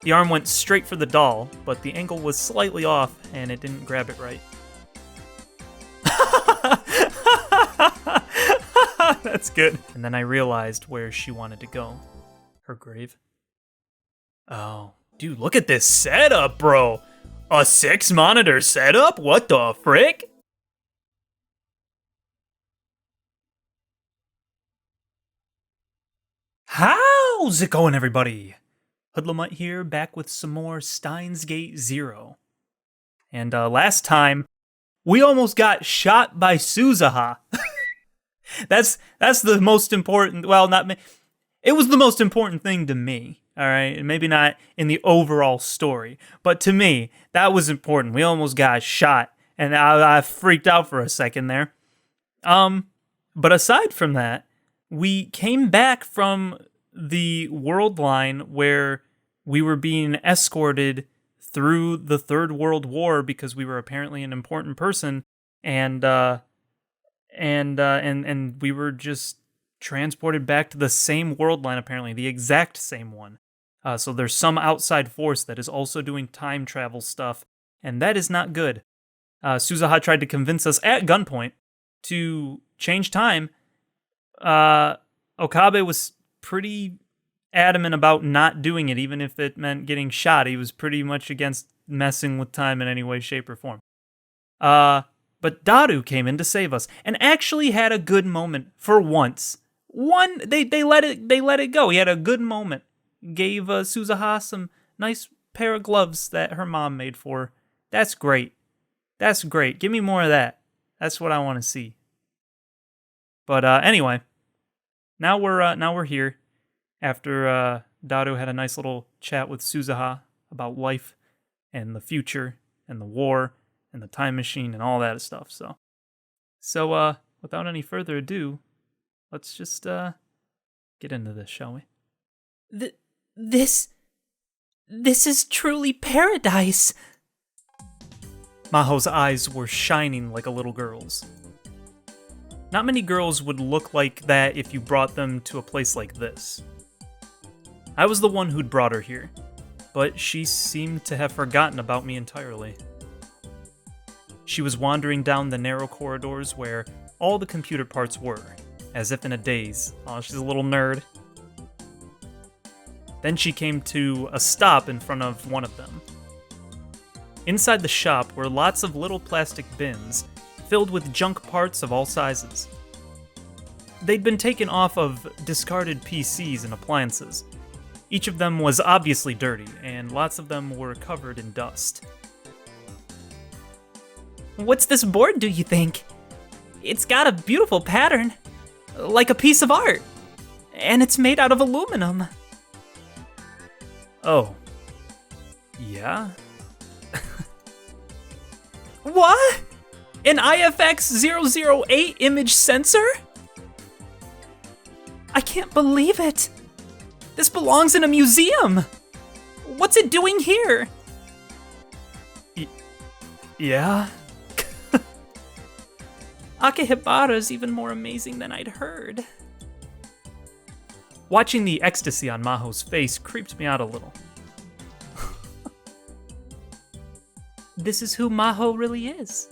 The arm went straight for the doll, but the angle was slightly off and it didn't grab it right. That's good. And then I realized where she wanted to go. Her grave. Oh, dude, look at this setup, bro. A 6-monitor setup? What the frick? How's it going, everybody? HoodlaMutt here, back with some more Steins Gate 0. And last time, we almost got shot by Suzuha. That's the most important, well, not me. It was the most important thing to me, all right? And maybe not in the overall story, but to me, that was important. We almost got shot, and I freaked out for a second there. But aside from that, we came back from the world line where we were being escorted through the Third World War because we were apparently an important person, and we were just transported back to the same world line, apparently the exact same one. So there's some outside force that is also doing time travel stuff, and that is not good. Suzuha tried to convince us at gunpoint to change time. Okabe was pretty adamant about not doing it, even if it meant getting shot. He was pretty much against messing with time in any way, shape, or form. But Daru came in to save us, and actually had a good moment for once. They let it go. He had a good moment. Gave Suzuha some nice pair of gloves that her mom made for her. That's great. That's great. Give me more of that. That's what I want to see. But anyway, now we're here after Daru had a nice little chat with Suzuha about life and the future and the war and the time machine and all that stuff. So without any further ado, let's just get into this, shall we? This is truly paradise. Maho's eyes were shining like a little girl's. Not many girls would look like that if you brought them to a place like this. I was the one who'd brought her here, but she seemed to have forgotten about me entirely. She was wandering down the narrow corridors where all the computer parts were, as if in a daze. Aw, she's a little nerd. Then she came to a stop in front of one of them. Inside the shop were lots of little plastic bins filled with junk parts of all sizes. They'd been taken off of discarded PCs and appliances. Each of them was obviously dirty, and lots of them were covered in dust. What's this board, do you think? It's got a beautiful pattern, like a piece of art, and it's made out of aluminum. Oh. Yeah? What? An IFX-008 image sensor? I can't believe it. This belongs in a museum. What's it doing here? Yeah? Akihibara's even more amazing than I'd heard. Watching the ecstasy on Maho's face creeped me out a little. This is who Maho really is.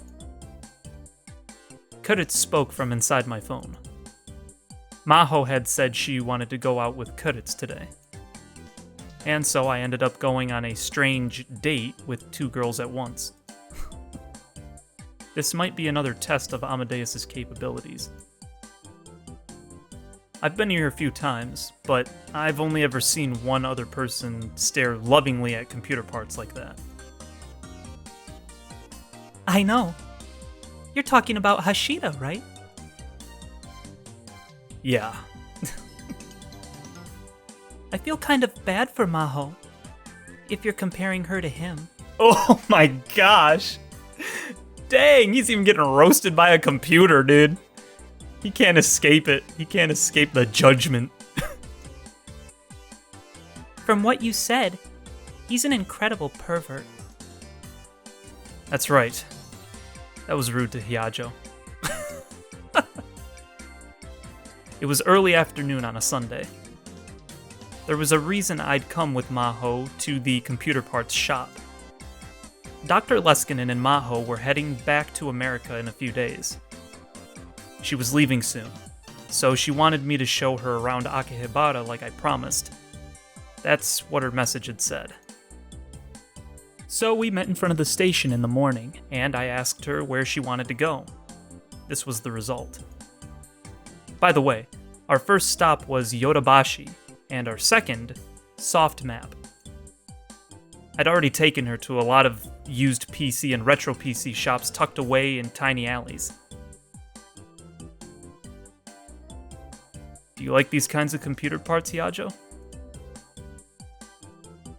Kudits spoke from inside my phone. Maho had said she wanted to go out with Kudits today. And so I ended up going on a strange date with 2 girls at once. This might be another test of Amadeus's capabilities. I've been here a few times, but I've only ever seen one other person stare lovingly at computer parts like that. I know. You're talking about Hashida, right? Yeah. I feel kind of bad for Maho, if you're comparing her to him. Oh my gosh! Dang, he's even getting roasted by a computer, dude. He can't escape it. He can't escape the judgment. From what you said, he's an incredible pervert. That's right. That was rude to Hyajo. It was early afternoon on a Sunday. There was a reason I'd come with Maho to the computer parts shop. Dr. Leskinen and Maho were heading back to America in a few days. She was leaving soon, so she wanted me to show her around Akihabara like I promised. That's what her message had said. So we met in front of the station in the morning, and I asked her where she wanted to go. This was the result. By the way, our first stop was Yodobashi, and our second, Soft Map. I'd already taken her to a lot of used PC and retro PC shops tucked away in tiny alleys. Do you like these kinds of computer parts, Yajo?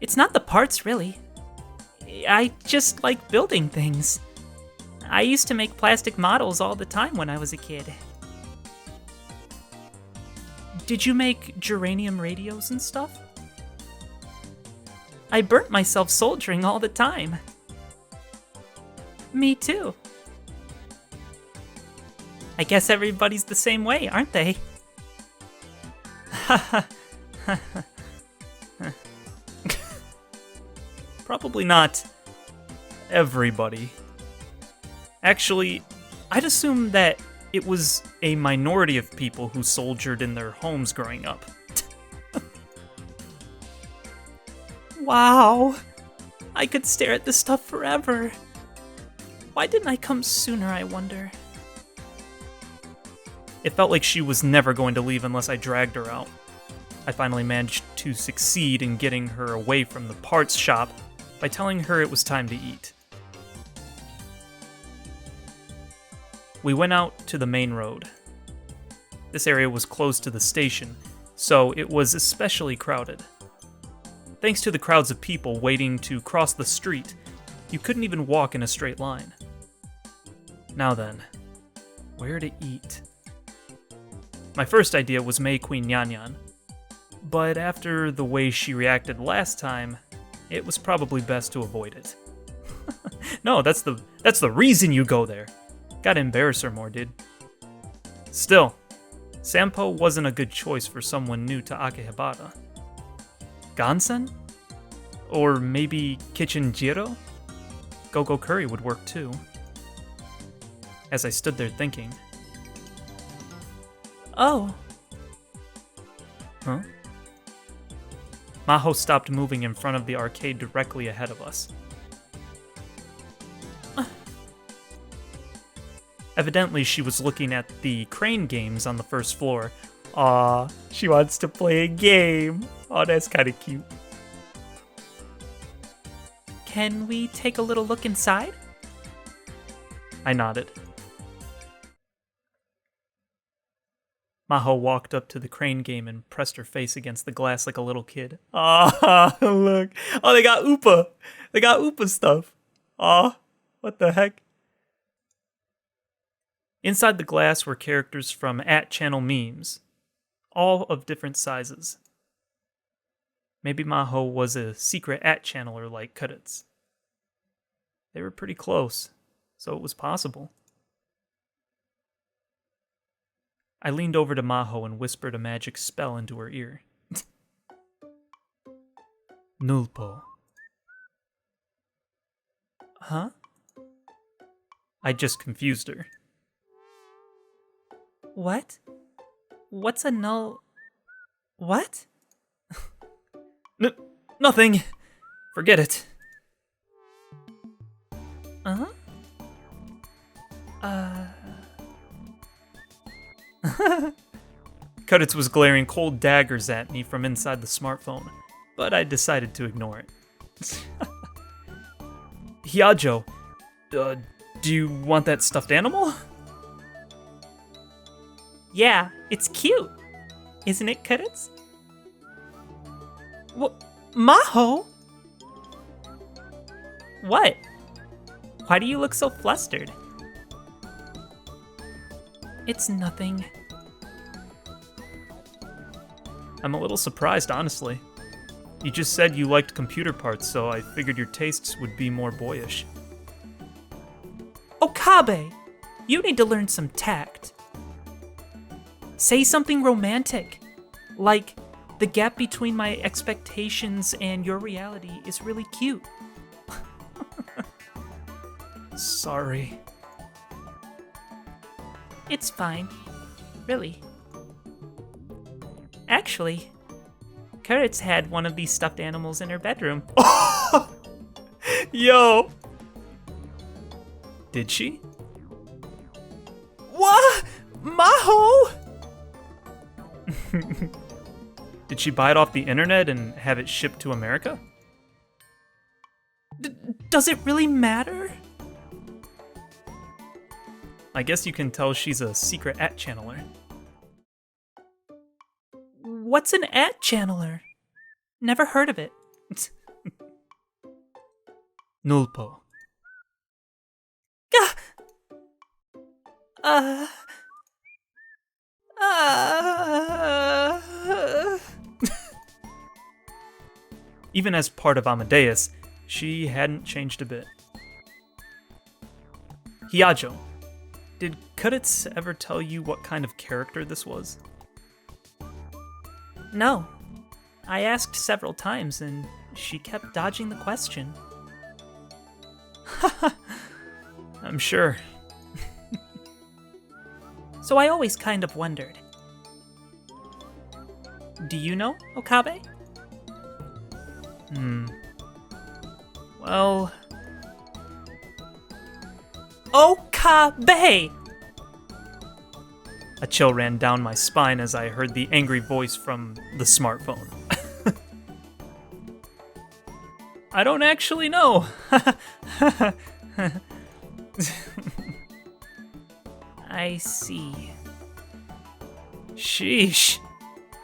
It's not the parts, really. I just like building things. I used to make plastic models all the time when I was a kid. Did you make geranium radios and stuff? I burnt myself soldering all the time. Me too. I guess everybody's the same way, aren't they? Probably not everybody. Actually, I'd assume that it was a minority of people who soldiered in their homes growing up. Wow. I could stare at this stuff forever. Why didn't I come sooner, I wonder? It felt like she was never going to leave unless I dragged her out. I finally managed to succeed in getting her away from the parts shop by telling her it was time to eat. We went out to the main road. This area was close to the station, so it was especially crowded. Thanks to the crowds of people waiting to cross the street, you couldn't even walk in a straight line. Now then, where to eat? My first idea was May Queen Nyan, but after the way she reacted last time, it was probably best to avoid it. No, that's the reason you go there. Gotta embarrass her more, dude. Still, Sampo wasn't a good choice for someone new to Akihabara. Gansen? Or maybe Kitchen Jiro? Go-Go Curry would work too. As I stood there thinking. Oh. Huh? Maho stopped moving in front of the arcade directly ahead of us. Evidently, she was looking at the crane games on the first floor. Aw, she wants to play a game. Oh, that's kind of cute. Can we take a little look inside? I nodded. Maho walked up to the crane game and pressed her face against the glass like a little kid. Ah, look. Oh, they got Oopa. They got Oopa stuff. Ah, what the heck? Inside the glass were characters from @channel memes, all of different sizes. Maybe Maho was a secret @channeler like Kudets. They were pretty close, so it was possible. I leaned over to Maho and whispered a magic spell into her ear. Nulpo. Huh? I just confused her. What? What's a null... What? Nothing. Forget it. Uh-huh? Kudets was glaring cold daggers at me from inside the smartphone, but I decided to ignore it. Hyajo, do you want that stuffed animal? Yeah, it's cute. Isn't it, Kudets? Maho? What? Why do you look so flustered? It's nothing. I'm a little surprised, honestly. You just said you liked computer parts, so I figured your tastes would be more boyish. Okabe! You need to learn some tact. Say something romantic. Like, The gap between my expectations and your reality is really cute. Sorry. It's fine. Really. Actually, Kurtz had one of these stuffed animals in her bedroom. Yo! Did she? What? Maho? Did she buy it off the internet and have it shipped to America? Does it really matter? I guess you can tell she's a secret at channeler. What's an at channeler? Never heard of it. Nulpo. Even as part of Amadeus, she hadn't changed a bit. Hiajo, did Kurtz ever tell you what kind of character this was? No. I asked several times and she kept dodging the question. I'm sure. So I always kind of wondered. Do you know Okabe? Well... Okabe! A chill ran down my spine as I heard the angry voice from the smartphone. I don't actually know. I see. Sheesh.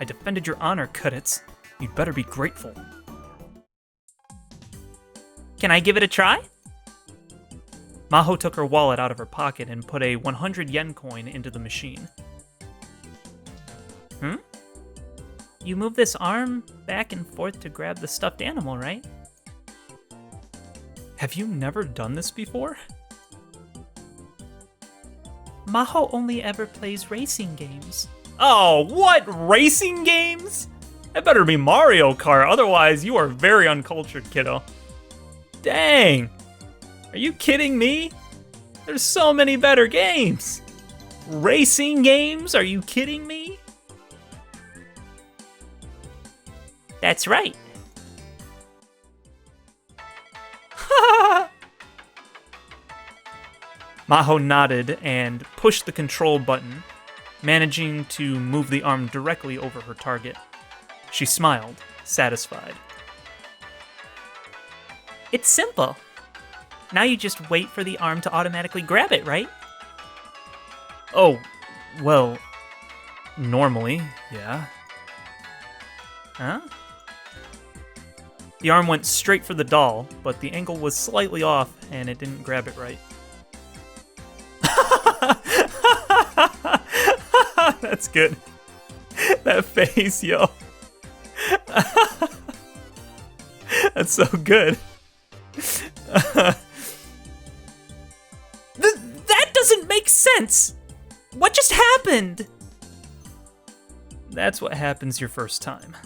I defended your honor, Kurtz. You'd better be grateful. Can I give it a try? Maho took her wallet out of her pocket and put a 100 yen coin into the machine. You move this arm back and forth to grab the stuffed animal, right? Have you never done this before? Maho only ever plays racing games. Oh, what? Racing games? That better be Mario Kart, otherwise you are very uncultured, kiddo. Dang! Are you kidding me? There's so many better games! Racing games? Are you kidding me? That's right. Maho nodded and pushed the control button, managing to move the arm directly over her target. She smiled, satisfied. It's simple. Now you just wait for the arm to automatically grab it, right? Oh, well, normally, yeah. Huh? The arm went straight for the doll, but the angle was slightly off and it didn't grab it right. That's good. That face, yo. That's so good. That doesn't make sense! What just happened? That's what happens your first time.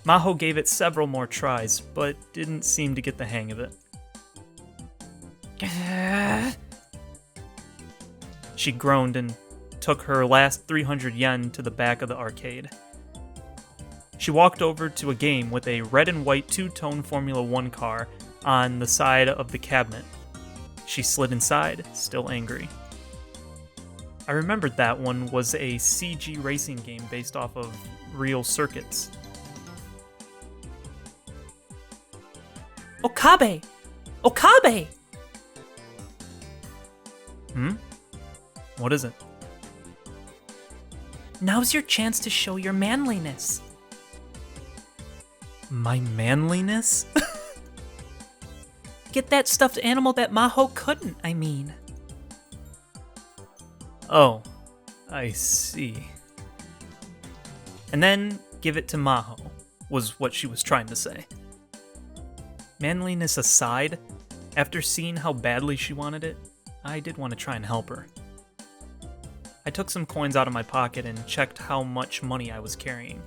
Maho gave it several more tries, but didn't seem to get the hang of it. She groaned and took her last 300 yen to the back of the arcade. She walked over to a game with a red and white two-tone Formula 1 car on the side of the cabinet. She slid inside, still angry. I remembered that one was a CG racing game based off of real circuits. Okabe! Okabe! What is it? Now's your chance to show your manliness. My manliness? Get that stuffed animal that Maho couldn't, I mean. Oh, I see. And then give it to Maho, was what she was trying to say. Manliness aside, after seeing how badly she wanted it, I did want to try and help her. I took some coins out of my pocket and checked how much money I was carrying.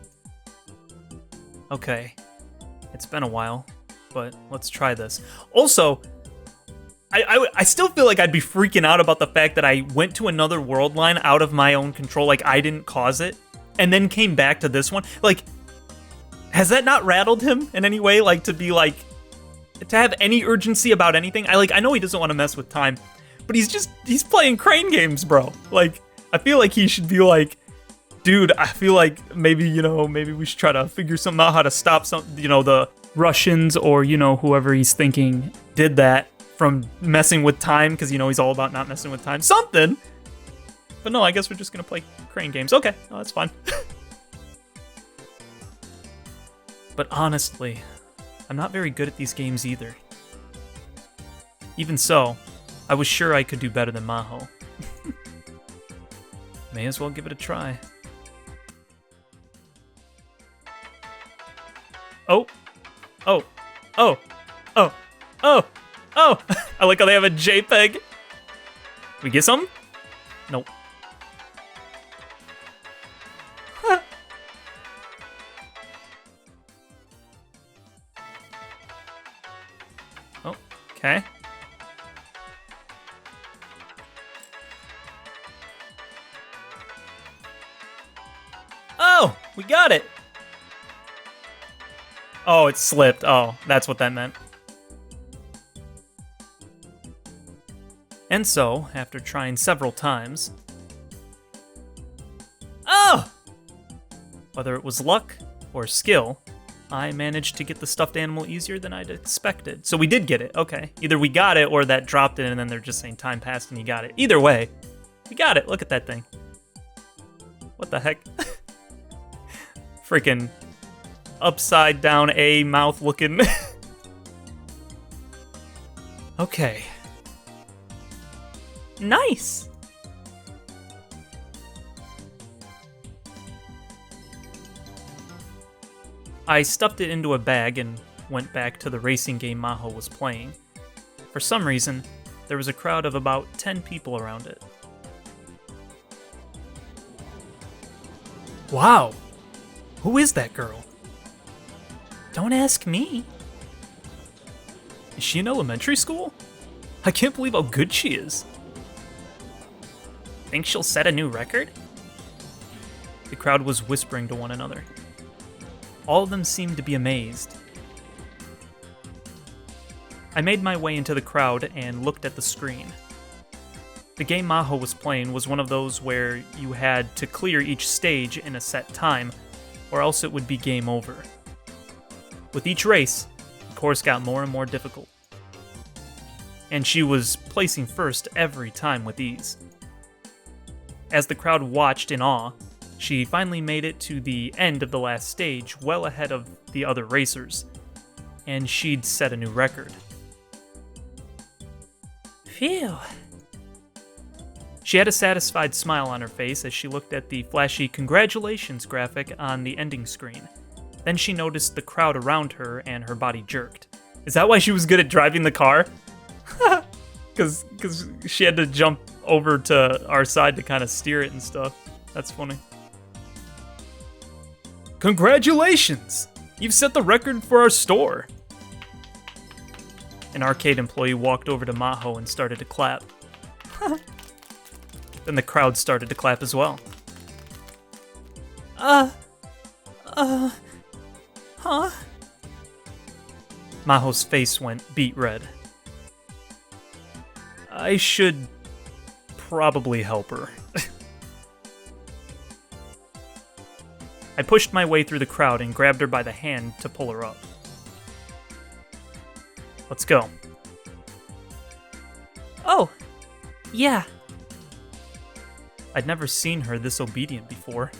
Okay, it's been a while, but let's try this. Also, I still feel like I'd be freaking out about the fact that I went to another world line out of my own control, like I didn't cause it, and then came back to this one. Like, has that not rattled him in any way? Like, to be like, to have any urgency about anything? I know he doesn't want to mess with time, but he's playing crane games, bro. Like, I feel like he should be like, dude, I feel like maybe we should try to figure something out how to stop the Russians or, whoever he's thinking did that from messing with time, because, he's all about not messing with time. Something. But no, I guess we're just going to play crane games. Okay, no, that's fine. But honestly, I'm not very good at these games either. Even so, I was sure I could do better than Maho. May as well give it a try. Oh. Oh. Oh. Oh. Oh. Oh. I like how they have a JPEG. We get some? Nope. Oh, okay. Oh, we got it. Oh, it slipped. Oh, that's what that meant. And so, after trying several times... Oh! Whether it was luck or skill, I managed to get the stuffed animal easier than I'd expected. So we did get it, okay. Either we got it or that dropped it and then they're just saying time passed and you got it. Either way, we got it. Look at that thing. What the heck? Freaking upside down A mouth looking. Okay. Nice. I stuffed it into a bag and went back to the racing game Maho was playing. For some reason, there was a crowd of about 10 people around it. Wow. Who is that girl? Don't ask me. Is she in elementary school? I can't believe how good she is. Think she'll set a new record? The crowd was whispering to one another. All of them seemed to be amazed. I made my way into the crowd and looked at the screen. The game Maho was playing was one of those where you had to clear each stage in a set time, or else it would be game over. With each race, the course got more and more difficult. And she was placing first every time with ease. As the crowd watched in awe, she finally made it to the end of the last stage well ahead of the other racers, and she'd set a new record. Phew. She had a satisfied smile on her face as she looked at the flashy congratulations graphic on the ending screen. Then she noticed the crowd around her and her body jerked. Is that why she was good at driving the car? Because she had to jump over to our side to kind of steer it and stuff. That's funny. Congratulations! You've set the record for our store. An arcade employee walked over to Maho and started to clap. Then the crowd started to clap as well. Huh? Maho's face went beet red. I should probably help her. I pushed my way through the crowd and grabbed her by the hand to pull her up. Let's go. Oh, yeah. I'd never seen her this obedient before.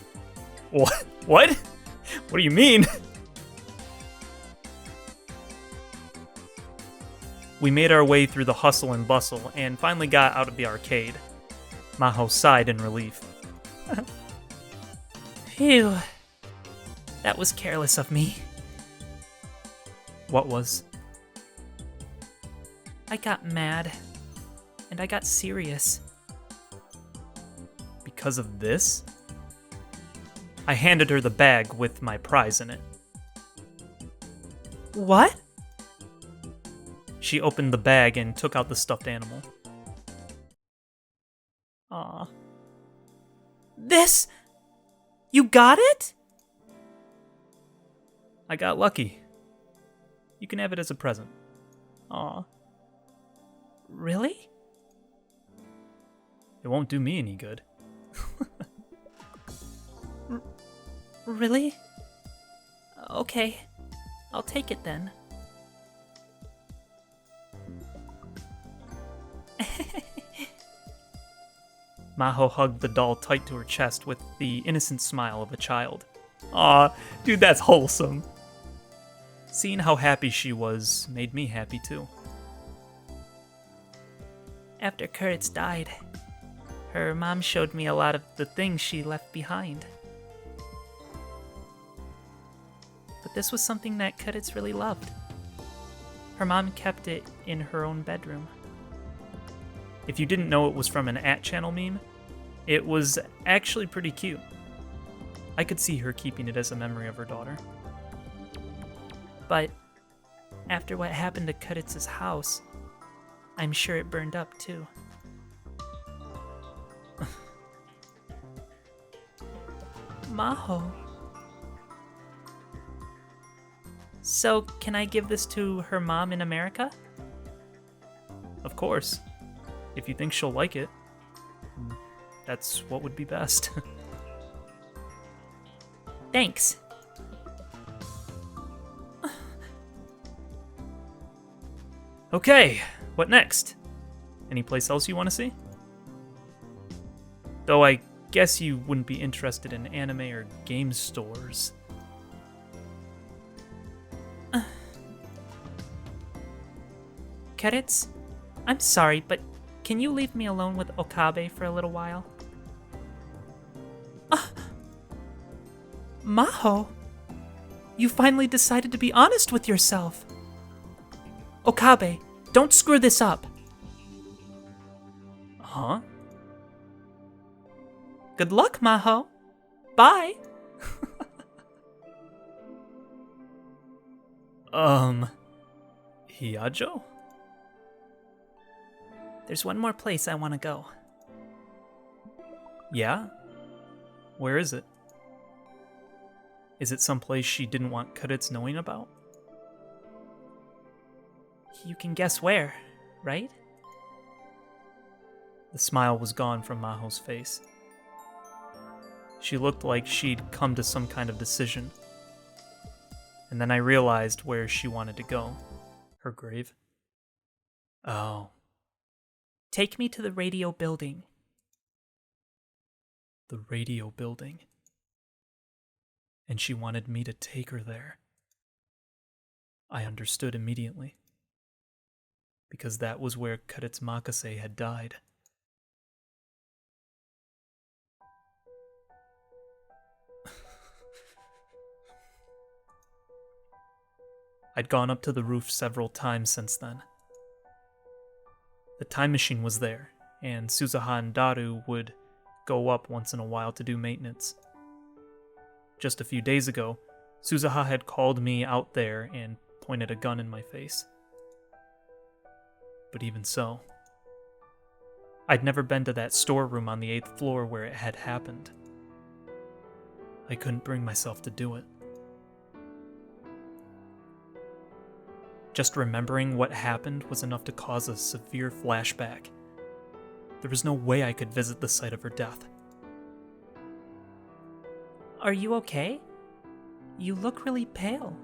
What? What? What do you mean? We made our way through the hustle and bustle and finally got out of the arcade. Maho sighed in relief. Phew. That was careless of me. What was? I got mad. And I got serious. because of this? I handed her the bag with my prize in it. What? She opened the bag and took out the stuffed animal. Aw. This? You got it? I got lucky. You can have it as a present. Aw. Really? It won't do me any good. Really? Okay. I'll take it then. Maho hugged the doll tight to her chest with the innocent smile of a child. Aw, dude, that's wholesome. Seeing how happy she was made me happy too. After Kurtz died, her mom showed me a lot of the things she left behind. But this was something that Kurtz really loved. Her mom kept it in her own bedroom. If you didn't know it was from an @channel meme, it was actually pretty cute. I could see her keeping it as a memory of her daughter. But after what happened to Kurtz's house, I'm sure it burned up too. Maho. So, can I give this to her mom in America? Of course. If you think she'll like it, that's what would be best. Thanks. Okay, what next? Any place else you want to see? Though I guess you wouldn't be interested in anime or game stores. Kurtz, I'm sorry, but can you leave me alone with Okabe for a little while? Maho, you finally decided to be honest with yourself. Okabe, don't screw this up. Huh? Good luck, Maho. Bye. Hiajo? There's one more place I want to go. Yeah? Where is it? Is it someplace she didn't want Kurtz knowing about? You can guess where, right? The smile was gone from Maho's face. She looked like she'd come to some kind of decision. And then I realized where she wanted to go. Her grave. Oh. Take me to the radio building. The radio building. And she wanted me to take her there. I understood immediately. Because that was where Kurtz Makase had died. I'd gone up to the roof several times since then. The time machine was there, and Suzuha and Daru would go up once in a while to do maintenance. Just a few days ago, Suzuha had called me out there and pointed a gun in my face. But even so, I'd never been to that storeroom on the 8th floor where it had happened. I couldn't bring myself to do it. Just remembering what happened was enough to cause a severe flashback. There was no way I could visit the site of her death. Are you okay? You look really pale.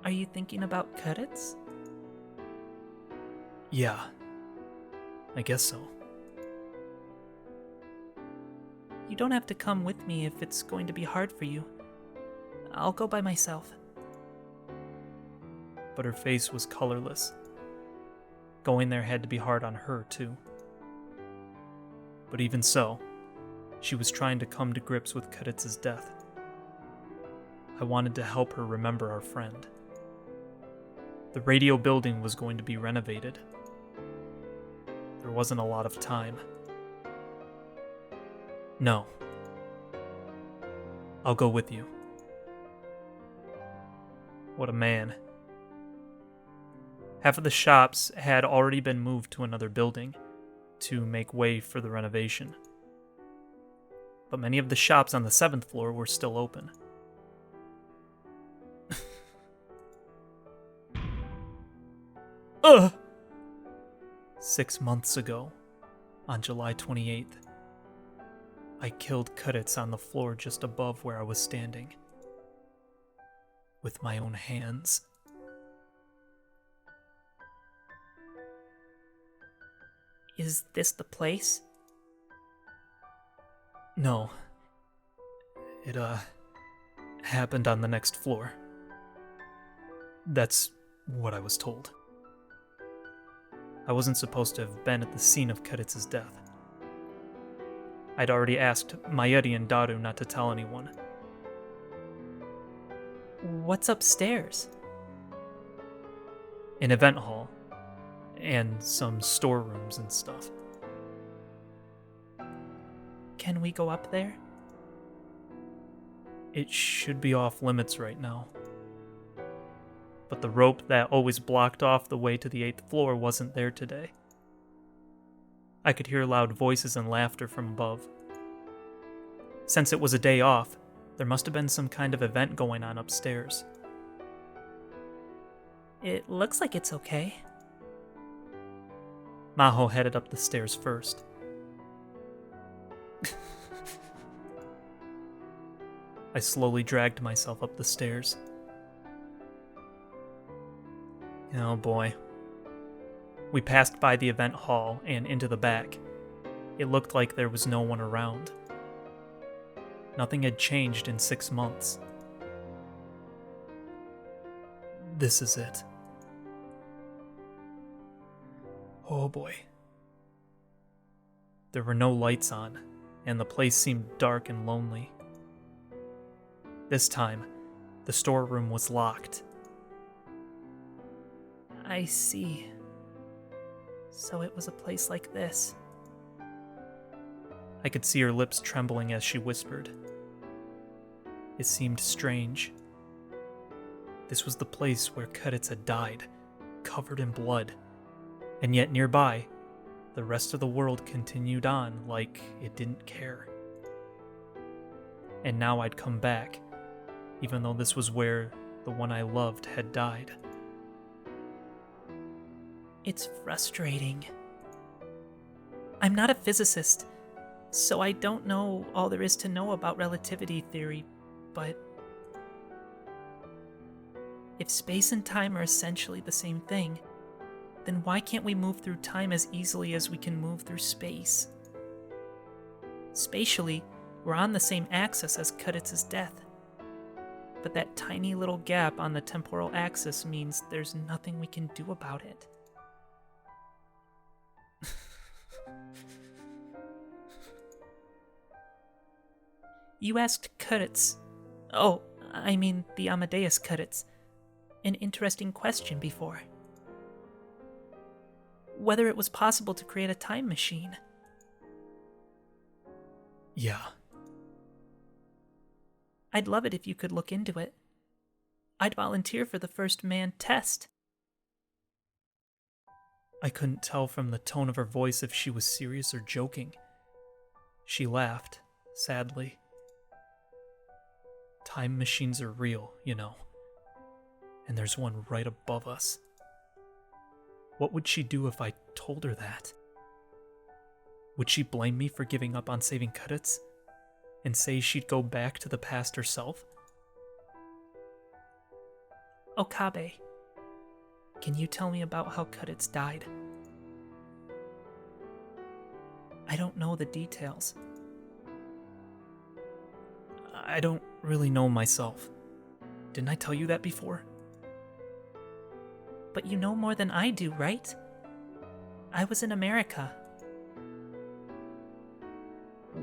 Are you thinking about Kurtz? Yeah, I guess so. You don't have to come with me if it's going to be hard for you. I'll go by myself. But her face was colorless. Going there had to be hard on her, too. But even so, she was trying to come to grips with Kurtz's death. I wanted to help her remember our friend. The radio building was going to be renovated, there wasn't a lot of time. No. I'll go with you. What a man. Half of the shops had already been moved to another building to make way for the renovation. But many of the shops on the 7th floor were still open. Ugh! 6 months ago, on July 28th, I killed Kuditz on the floor just above where I was standing. With my own hands. Is this the place? No. It, happened on the next floor. That's what I was told. I wasn't supposed to have been at the scene of Kuditz's death. I'd already asked Mayuri and Daru not to tell anyone. What's upstairs? An event hall. And some storerooms and stuff. Can we go up there? It should be off limits right now. But the rope that always blocked off the way to the 8th floor wasn't there today. I could hear loud voices and laughter from above. Since it was a day off, there must have been some kind of event going on upstairs. It looks like it's okay. Maho headed up the stairs first. I slowly dragged myself up the stairs. Oh boy. We passed by the event hall and into the back. It looked like there was no one around. Nothing had changed in 6 months. This is it. Oh boy. There were no lights on, and the place seemed dark and lonely. This time, the storeroom was locked. I see. So it was a place like this. I could see her lips trembling as she whispered. It seemed strange. This was the place where Kuditz had died, covered in blood. And yet nearby, the rest of the world continued on like it didn't care. And now I'd come back, even though this was where the one I loved had died. It's frustrating. I'm not a physicist, so I don't know all there is to know about relativity theory, but if space and time are essentially the same thing, then why can't we move through time as easily as we can move through space? Spatially, we're on the same axis as Kuditz's death, but that tiny little gap on the temporal axis means there's nothing we can do about it. You asked Kuditz, the Amadeus Kuditz, an interesting question before. Whether it was possible to create a time machine. Yeah. I'd love it if you could look into it. I'd volunteer for the first manned test. I couldn't tell from the tone of her voice if she was serious or joking. She laughed, sadly. Time machines are real, you know. And there's one right above us. What would she do if I told her that? Would she blame me for giving up on saving Kuditz? And say she'd go back to the past herself? Okabe, can you tell me about how Kuditz died? I don't know the details. I don't really know myself. Didn't I tell you that before? But you know more than I do, right? I was in America.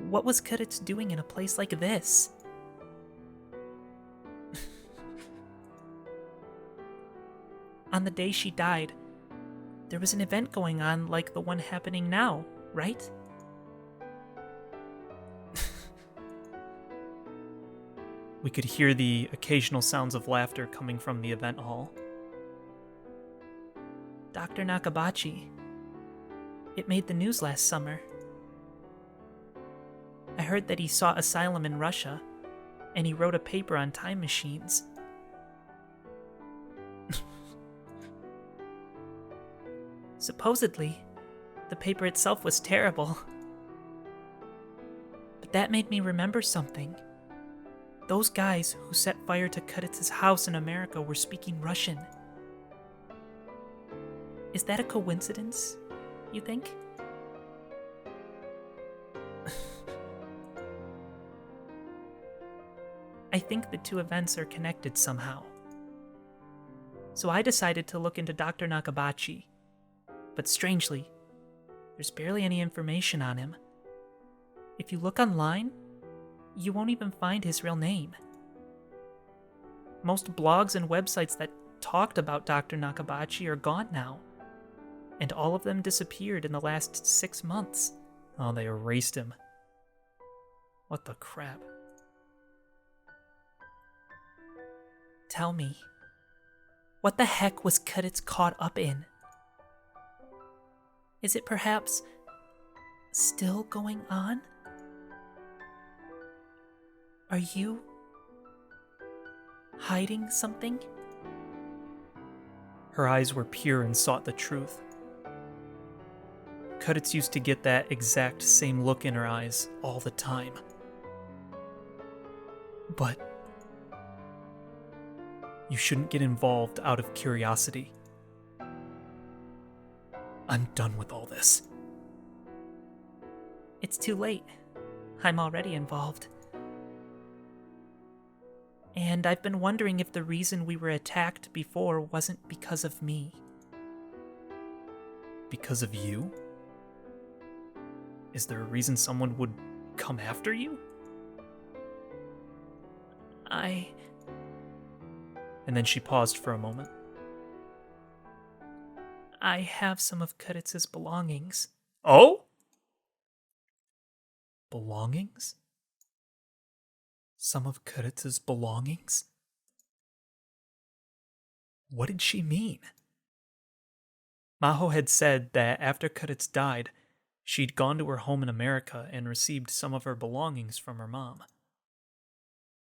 What was Kuditz doing in a place like this? On the day she died, There was an event going on like the one happening now, right? We could hear the occasional sounds of laughter coming from the event hall. Dr. Nakabachi. It made the news last summer. I heard that he sought asylum in Russia, and he wrote a paper on time machines. Supposedly, the paper itself was terrible. But that made me remember something. Those guys who set fire to Kaditz's house in America were speaking Russian. Is that a coincidence, you think? I think the two events are connected somehow. So I decided to look into Dr. Nakabachi. But strangely, there's barely any information on him. If you look online, you won't even find his real name. Most blogs and websites that talked about Dr. Nakabachi are gone now, and all of them disappeared in the last 6 months. Oh, they erased him. What the crap? Tell me, what the heck was Kaditz caught up in? Is it perhaps still going on? Are you hiding something? Her eyes were pure and sought the truth. Kaditz used to get that exact same look in her eyes all the time. But you shouldn't get involved out of curiosity. I'm done with all this. It's too late. I'm already involved. And I've been wondering if the reason we were attacked before wasn't because of me. Because of you? Is there a reason someone would come after you? And then she paused for a moment. I have some of Kaditz's belongings. Oh? Belongings? Some of Kaditz's belongings? What did she mean? Maho had said that after Kaditz died, she'd gone to her home in America and received some of her belongings from her mom.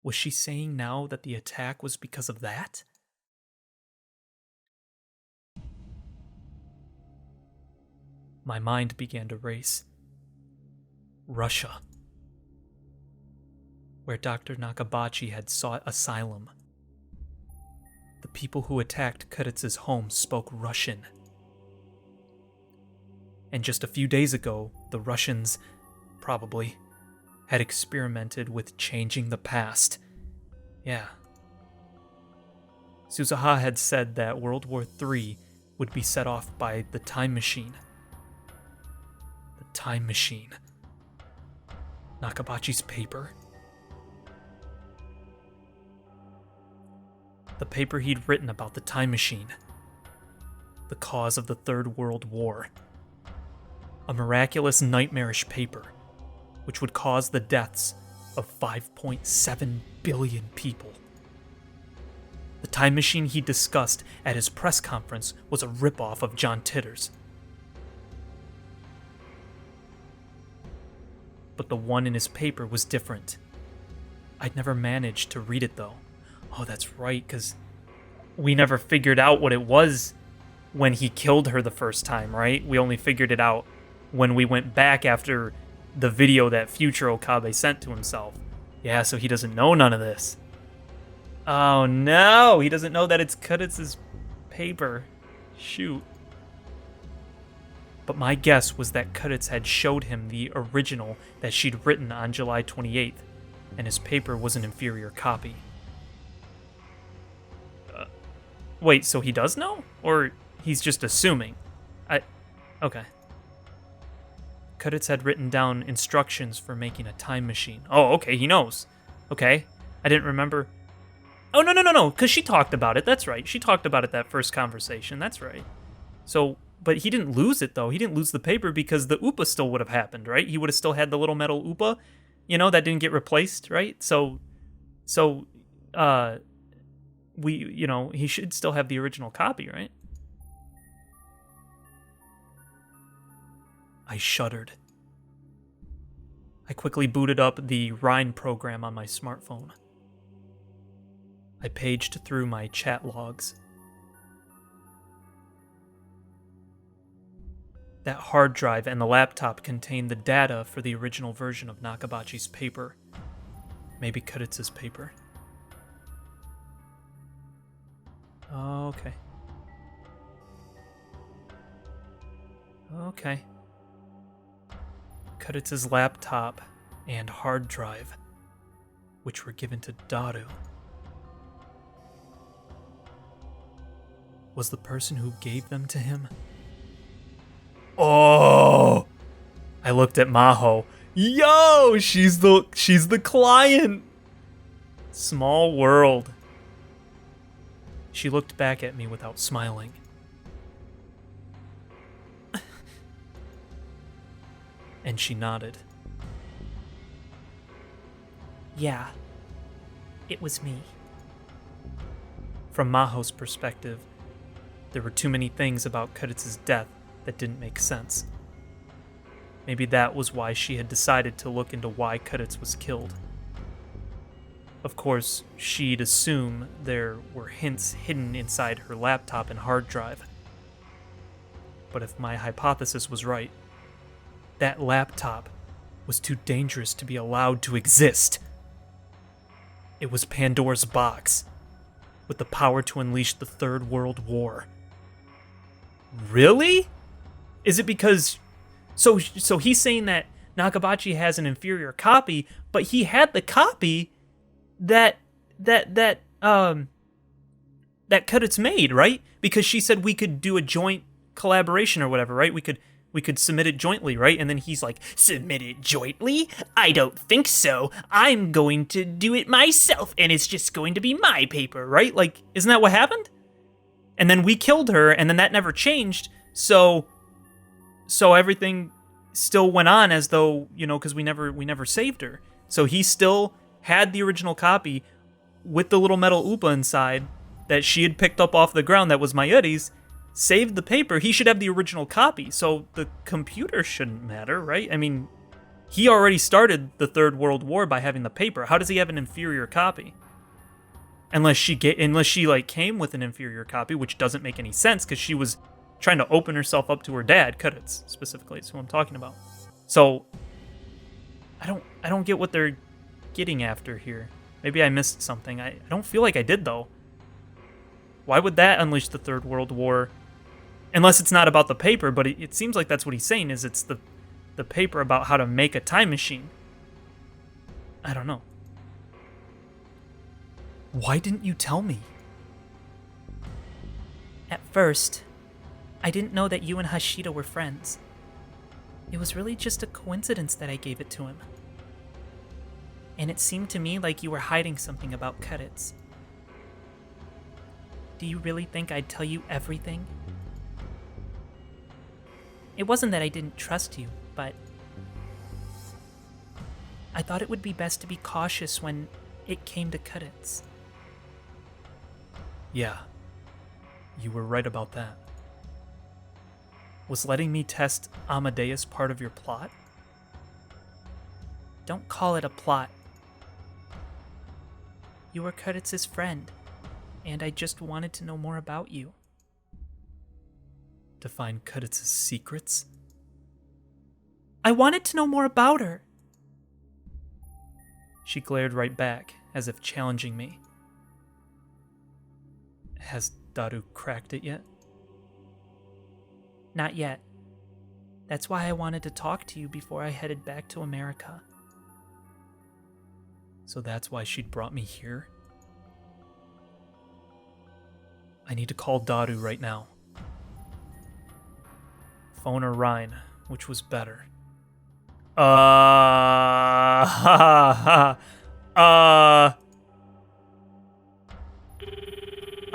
Was she saying now that the attack was because of that? My mind began to race. Russia, where Dr. Nakabachi had sought asylum. The people who attacked Kaditz's home spoke Russian. And just a few days ago, the Russians, probably, had experimented with changing the past. Yeah. Suzuha had said that World War III would be set off by the time machine. The time machine. Nakabachi's paper. The paper he'd written about the time machine. The cause of the Third World War. A miraculous, nightmarish paper, which would cause the deaths of 5.7 billion people. The time machine he discussed at his press conference was a ripoff of John Titter's. But the one in his paper was different. I'd never managed to read it, though. Oh, that's right, because we never figured out what it was when he killed her the first time, right? We only figured it out when we went back after the video that future Okabe sent to himself. Yeah, so he doesn't know none of this. Oh no, he doesn't know that it's Kaditz's paper. Shoot. But my guess was that Kaditz had showed him the original that she'd written on July 28th, and his paper was an inferior copy. Wait, so he does know? Or he's just assuming? Okay. Kaditz had written down instructions for making a time machine. Oh, okay, he knows. Okay, I didn't remember. Oh, no, because she talked about it. That's right. She talked about it that first conversation. That's right. So but he didn't lose it, though. He didn't lose the paper because the UPA still would have happened, right? He would have still had the little metal UPA, that didn't get replaced, right? So, he should still have the original copy, right? I shuddered. I quickly booted up the Rhine program on my smartphone. I paged through my chat logs. That hard drive and the laptop contained the data for the original version of Nakabachi's paper. Maybe Kuritz's paper. Okay. Kuritz's laptop and hard drive, which were given to Daru. Was the person who gave them to him? Oh! I looked at Maho. Yo, she's the client. Small world. She looked back at me without smiling. And she nodded. Yeah, it was me. From Maho's perspective, there were too many things about Kuritz's death that didn't make sense. Maybe that was why she had decided to look into why Kuritz was killed. Of course, she'd assume there were hints hidden inside her laptop and hard drive. But if my hypothesis was right, that laptop was too dangerous to be allowed to exist. It was Pandora's box, with the power to unleash the Third World War. Really? Is it because... So he's saying that Nakabachi has an inferior copy, but he had the copy that Kuritz made, right? Because she said we could do a joint collaboration or whatever, right? We could submit it jointly, right? And then he's like, submit it jointly? I don't think so. I'm going to do it myself, and it's just going to be my paper, right? Like, isn't that what happened? And then we killed her, and then that never changed, so everything still went on as though, because we never saved her. So he still had the original copy with the little metal UPA inside that she had picked up off the ground that was Mayuri's, saved the paper. He should have the original copy, so the computer shouldn't matter, right? I mean, he already started the Third World War by having the paper. How does he have an inferior copy? Unless she came with an inferior copy, which doesn't make any sense because she was trying to open herself up to her dad, Kuritz, specifically, is who I'm talking about. So I don't get what they're getting after here. Maybe I missed something. I don't feel like I did, though. Why would that unleash the Third World War? Unless it's not about the paper, but it seems like that's what he's saying, is it's the paper about how to make a time machine. I don't know. Why didn't you tell me? At first, I didn't know that you and Hashida were friends. It was really just a coincidence that I gave it to him. And it seemed to me like you were hiding something about Kuritz. Do you really think I'd tell you everything? It wasn't that I didn't trust you, but I thought it would be best to be cautious when it came to Kuritz. Yeah, you were right about that. Was letting me test Amadeus part of your plot? Don't call it a plot. You were Kuritz's friend, and I just wanted to know more about you. To find Kuritz's secrets? I wanted to know more about her. She glared right back, as if challenging me. Has Daru cracked it yet? Not yet. That's why I wanted to talk to you before I headed back to America. So that's why she'd brought me here? I need to call Daru right now. Phone or Rhine, which was better?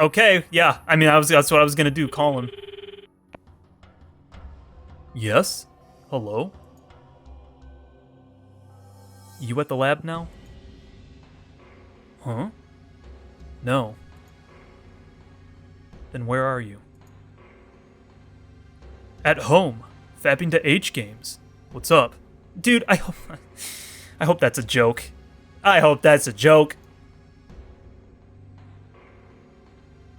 Okay, yeah. I mean, that's what I was gonna do. Call him. Yes? Hello? You at the lab now? Huh? No. Then where are you? At home, fapping to H games. What's up? Dude, I hope that's a joke. I hope that's a joke.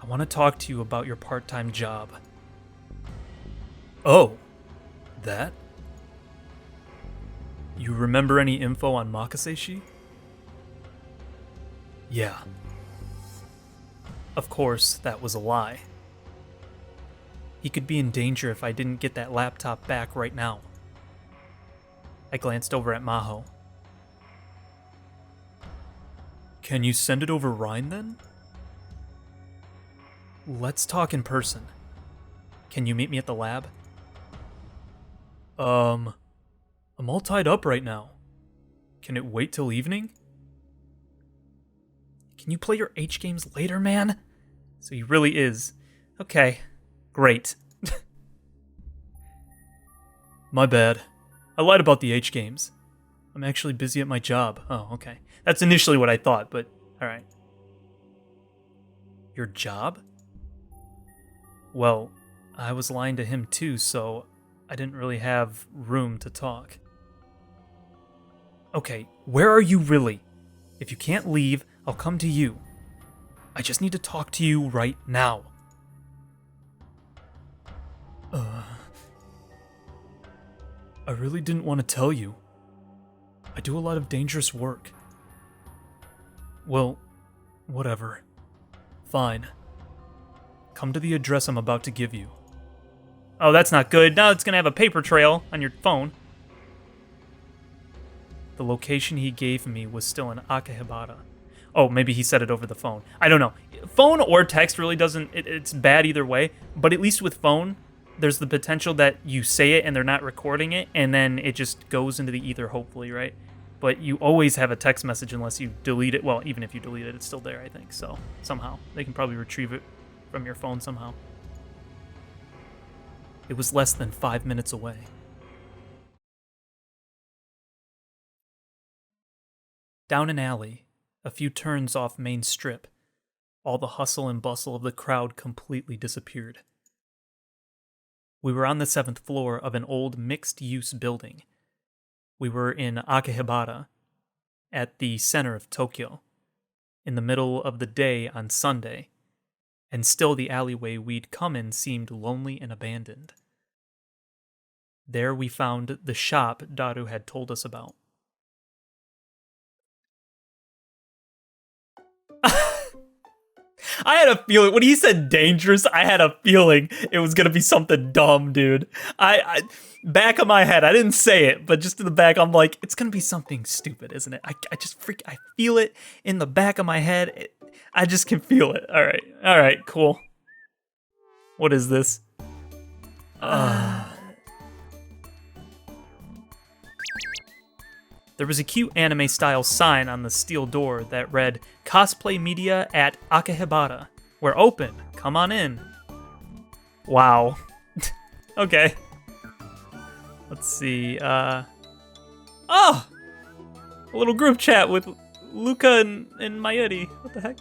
I want to talk to you about your part-time job. Oh, that? You remember any info on Makaseshi? Yeah. Of course, that was a lie. He could be in danger if I didn't get that laptop back right now. I glanced over at Maho. Can you send it over Rhine then? Let's talk in person. Can you meet me at the lab? I'm all tied up right now. Can it wait till evening? Can you play your H games later, man? So he really is. Okay, great. My bad. I lied about the H games. I'm actually busy at my job. Oh, okay. That's initially what I thought, but alright. Your job? Well, I was lying to him too, so I didn't really have room to talk. Okay, where are you really? If you can't leave, I'll come to you. I just need to talk to you right now. I really didn't want to tell you. I do a lot of dangerous work. Well, whatever. Fine. Come to the address I'm about to give you. Oh, that's not good. Now it's gonna have a paper trail on your phone. The location he gave me was still in Akihabara. Oh, maybe he said it over the phone. I don't know. Phone or text really doesn't... It's bad either way. But at least with phone, there's the potential that you say it and they're not recording it, and then it just goes into the ether, hopefully, right? But you always have a text message unless you delete it. Well, even if you delete it, it's still there, I think. So, somehow. They can probably retrieve it from your phone somehow. It was less than 5 minutes away. Down an alley, a few turns off Main Strip, all the hustle and bustle of the crowd completely disappeared. We were on the 7th floor of an old mixed-use building. We were in Akihabara, at the center of Tokyo, in the middle of the day on Sunday, and still the alleyway we'd come in seemed lonely and abandoned. There we found the shop Daru had told us about. I had a feeling, when he said dangerous, I had a feeling it was gonna be something dumb, dude. I back of my head, I didn't say it, but just in the back, I'm like, it's gonna be something stupid, isn't it? I feel it in the back of my head. I just can feel it. All right, cool. What is this? There was a cute anime-style sign on the steel door that read, Cosplay Media at Akihabara. We're open. Come on in. Wow. Okay. Let's see. Oh! A little group chat with Luca and Mayuri. What the heck?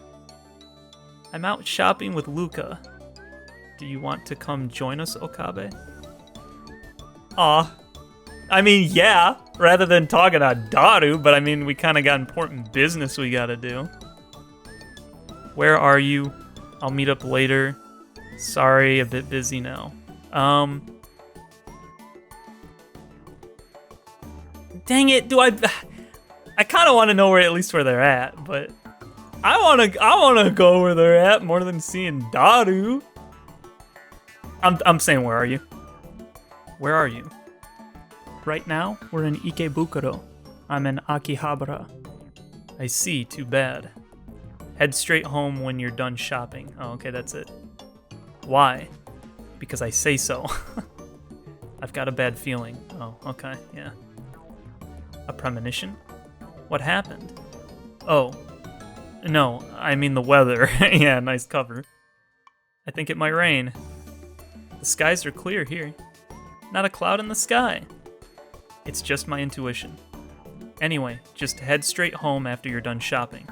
I'm out shopping with Luca. Do you want to come join us, Okabe? Aw. I mean, yeah, rather than talking about Daru, but I mean, we kind of got important business we gotta do. Where are you? I'll meet up later. Sorry, a bit busy now. Dang it, I kind of want to know at least where they're at, but I want to go where they're at more than seeing Daru. I'm saying, where are you? Where are you? Right now, we're in Ikebukuro. I'm in Akihabara. I see, too bad. Head straight home when you're done shopping. Oh, okay, that's it. Why? Because I say so. I've got a bad feeling. Oh, okay, yeah. A premonition? What happened? Oh. No, I mean the weather. Yeah, nice cover. I think it might rain. The skies are clear here. Not a cloud in the sky. It's just my intuition. Anyway, just head straight home after you're done shopping.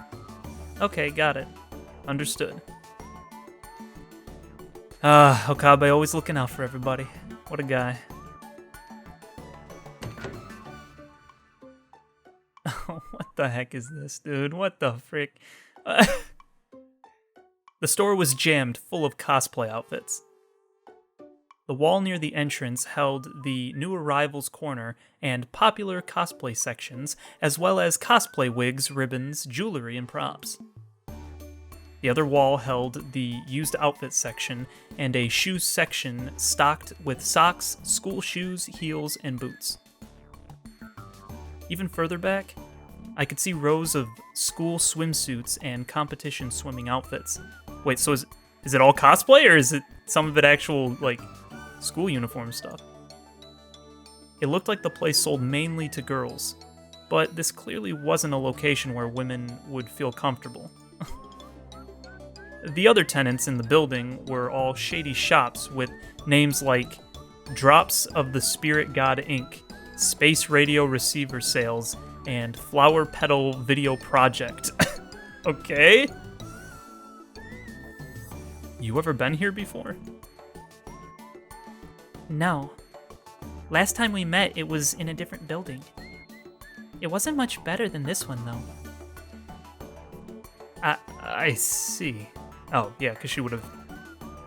Okay, got it. Understood. Okabe always looking out for everybody. What a guy. What the heck is this, dude? What the frick? The store was jammed full of cosplay outfits. The wall near the entrance held the new arrivals corner and popular cosplay sections, as well as cosplay wigs, ribbons, jewelry, and props. The other wall held the used outfit section and a shoe section stocked with socks, school shoes, heels, and boots. Even further back, I could see rows of school swimsuits and competition swimming outfits. Wait, so is it all cosplay, or is it some of it actual, like, school uniform stuff? It looked like the place sold mainly to girls, but this clearly wasn't a location where women would feel comfortable. The other tenants in the building were all shady shops with names like Drops of the Spirit God Inc., Space Radio Receiver Sales, and Flower Petal Video Project. Okay. You ever been here before? No. Last time we met, it was in a different building. It wasn't much better than this one, though. I see. Oh, yeah, because she would have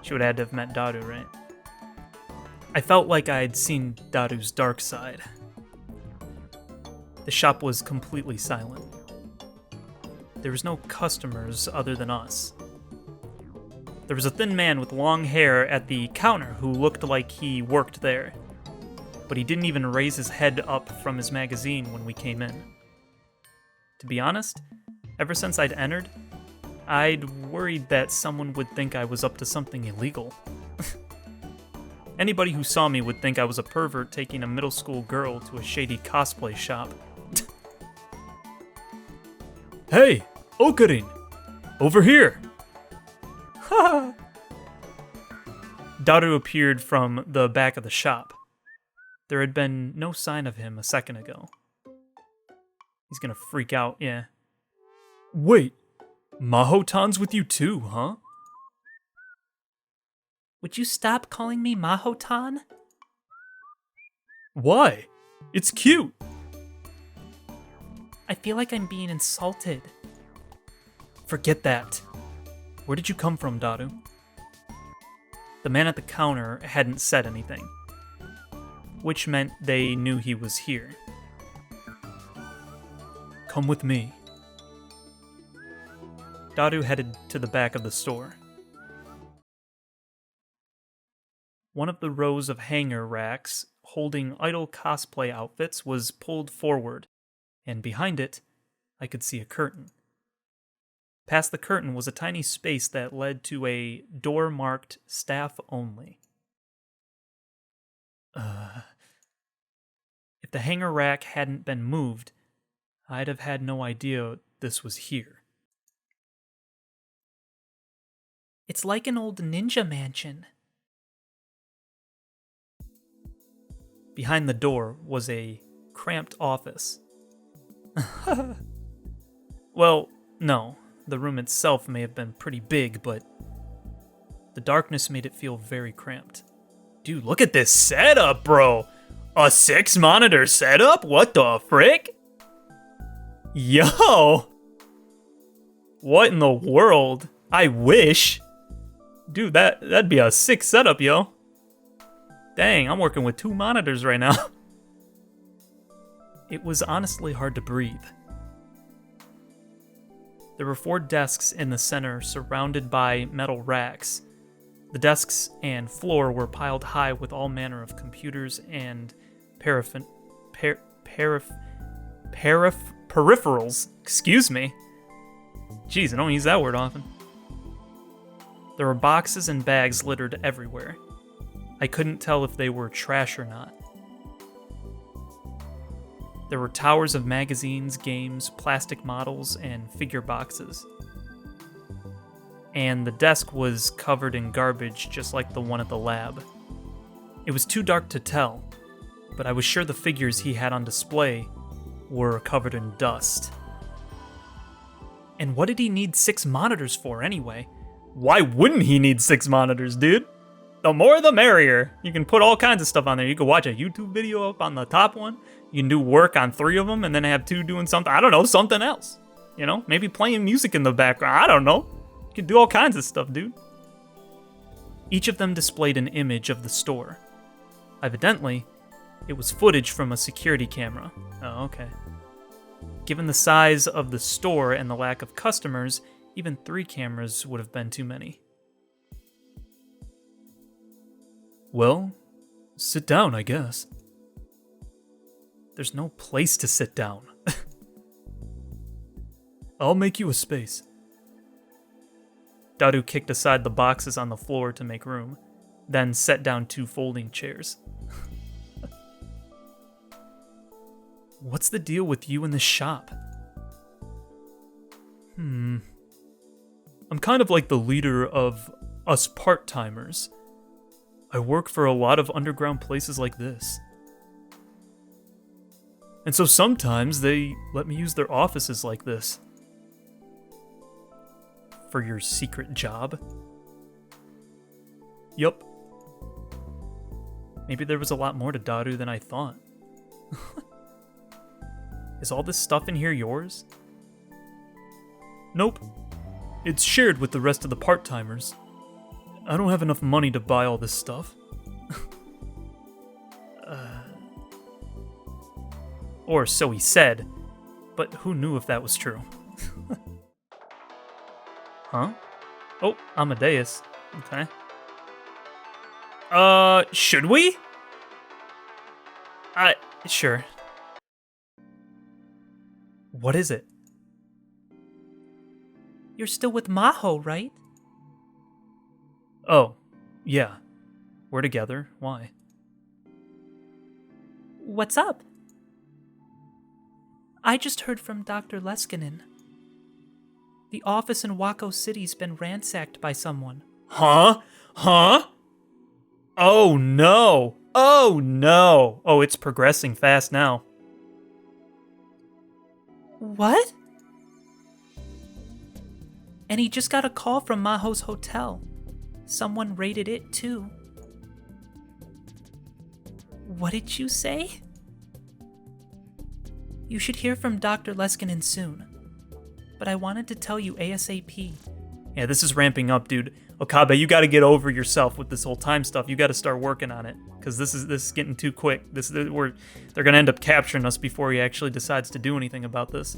had to have met Daru, right? I felt like I'd seen Daru's dark side. The shop was completely silent. There was no customers other than us. There was a thin man with long hair at the counter who looked like he worked there, but he didn't even raise his head up from his magazine when we came in. To be honest, ever since I'd entered, I'd worried that someone would think I was up to something illegal. Anybody who saw me would think I was a pervert taking a middle school girl to a shady cosplay shop. Hey, Okarin! Over here! Ha! Daru appeared from the back of the shop. There had been no sign of him a second ago. He's gonna freak out, yeah. Wait, Maho-tan's with you too, huh? Would you stop calling me Maho-tan? Why? It's cute. I feel like I'm being insulted. Forget that. Where did you come from, Daru? The man at the counter hadn't said anything, which meant they knew he was here. Come with me. Daru headed to the back of the store. One of the rows of hanger racks holding idle cosplay outfits was pulled forward, and behind it, I could see a curtain. Past the curtain was a tiny space that led to a door marked staff only. If the hanger rack hadn't been moved, I'd have had no idea this was here. It's like an old ninja mansion. Behind the door was a cramped office. Well, no. The room itself may have been pretty big, but the darkness made it feel very cramped. Dude, look at this setup, bro! A 6-monitor setup? What the frick? Yo! What in the world? I wish. Dude, that'd be a sick setup, yo. Dang, I'm working with 2 monitors right now. It was honestly hard to breathe. There were 4 desks in the center surrounded by metal racks. The desks and floor were piled high with all manner of computers and peripherals. Excuse me. Jeez, I don't use that word often. There were boxes and bags littered everywhere. I couldn't tell if they were trash or not. There were towers of magazines, games, plastic models, and figure boxes. And the desk was covered in garbage just like the one at the lab. It was too dark to tell, but I was sure the figures he had on display were covered in dust. And what did he need 6 monitors for anyway? Why wouldn't he need 6 monitors, dude? The more the merrier. You can put all kinds of stuff on there. You can watch a YouTube video up on the top one. You can do work on 3 of them and then have 2 doing something, I don't know, something else. You know, maybe playing music in the background. I don't know. You can do all kinds of stuff, dude. Each of them displayed an image of the store. Evidently, it was footage from a security camera. Oh, okay. Given the size of the store and the lack of customers, even 3 cameras would have been too many. Well, sit down, I guess. There's no place to sit down. I'll make you a space. Daru kicked aside the boxes on the floor to make room, then set down 2 folding chairs. What's the deal with you in the shop? I'm kind of like the leader of us part-timers. I work for a lot of underground places like this. And so sometimes they let me use their offices like this. For your secret job? Yup. Maybe there was a lot more to Daru than I thought. Is all this stuff in here yours? Nope. It's shared with the rest of the part-timers. I don't have enough money to buy all this stuff. Or so he said, but who knew if that was true? Huh? Oh, Amadeus. Okay. Should we? Sure. What is it? You're still with Maho, right? Oh, yeah. We're together. Why? What's up? I just heard from Dr. Leskinen. The office in Wako City's been ransacked by someone. Huh? Huh? Oh no! Oh no! Oh, it's progressing fast now. What? And he just got a call from Maho's hotel. Someone raided it too. What did you say? You should hear from Dr. Leskinen soon. But I wanted to tell you ASAP. Yeah, this is ramping up, dude. Okabe, you gotta get over yourself with this whole time stuff. You gotta start working on it. Because this is getting too quick. They're gonna end up capturing us before he actually decides to do anything about this.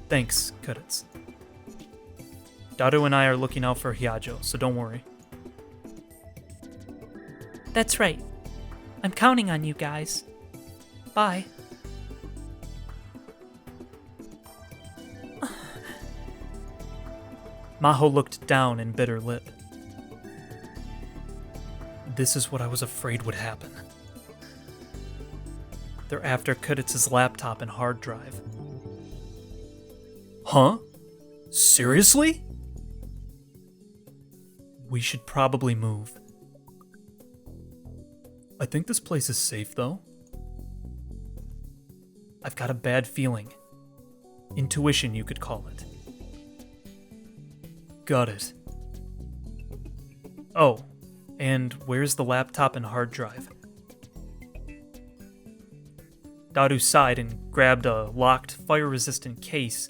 Thanks, Kudets. Daru and I are looking out for Hyajo, so don't worry. That's right. I'm counting on you guys. Bye. Maho looked down and bit her lip. This is what I was afraid would happen. They're after Kudets' laptop and hard drive. Huh? Seriously? We should probably move. I think this place is safe, though. I've got a bad feeling. Intuition, you could call it. Got it. Oh, and where's the laptop and hard drive? Daru sighed and grabbed a locked, fire-resistant case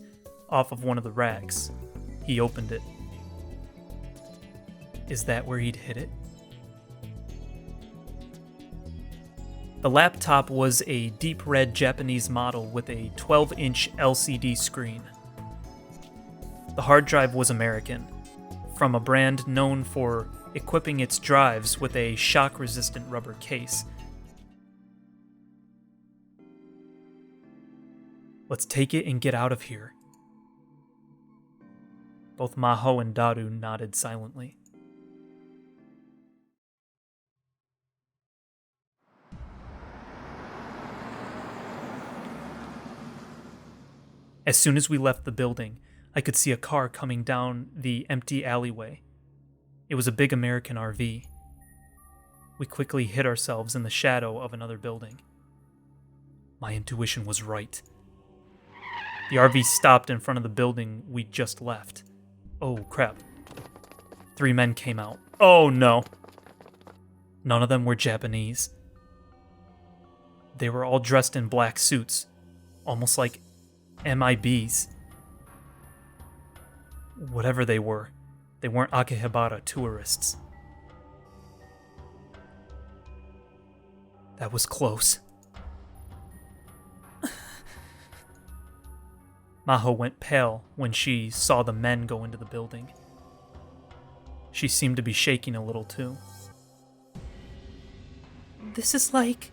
off of one of the racks. He opened it. Is that where he'd hid it? The laptop was a deep red Japanese model with a 12-inch LCD screen. The hard drive was American, from a brand known for equipping its drives with a shock-resistant rubber case. Let's take it and get out of here. Both Maho and Daru nodded silently. As soon as we left the building, I could see a car coming down the empty alleyway. It was a big American RV. We quickly hid ourselves in the shadow of another building. My intuition was right. The RV stopped in front of the building we'd just left. Oh, crap. 3 men came out. Oh, no. None of them were Japanese. They were all dressed in black suits, almost like MIBs. Whatever they weren't Akihabara tourists. That was close. Maho went pale when she saw the men go into the building. She seemed to be shaking a little too. This is like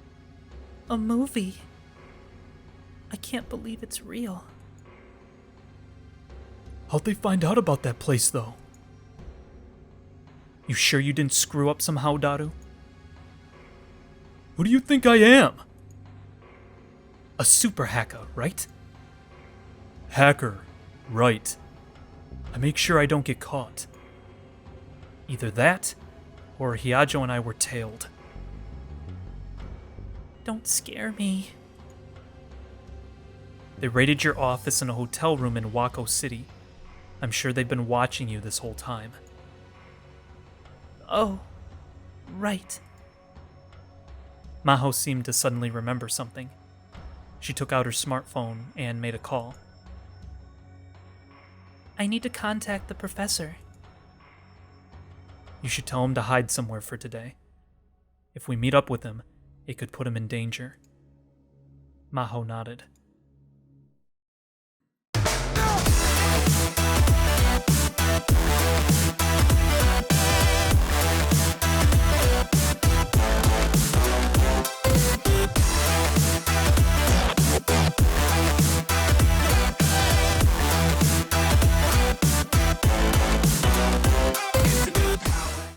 a movie. I can't believe it's real. How'd they find out about that place, though? You sure you didn't screw up somehow, Daru? Who do you think I am? A super hacker, right? Hacker, right. I make sure I don't get caught. Either that, or Hyajo and I were tailed. Don't scare me. They raided your office and a hotel room in Wako City. I'm sure they've been watching you this whole time. Oh, right. Maho seemed to suddenly remember something. She took out her smartphone and made a call. I need to contact the professor. You should tell him to hide somewhere for today. If we meet up with him, it could put him in danger. Maho nodded.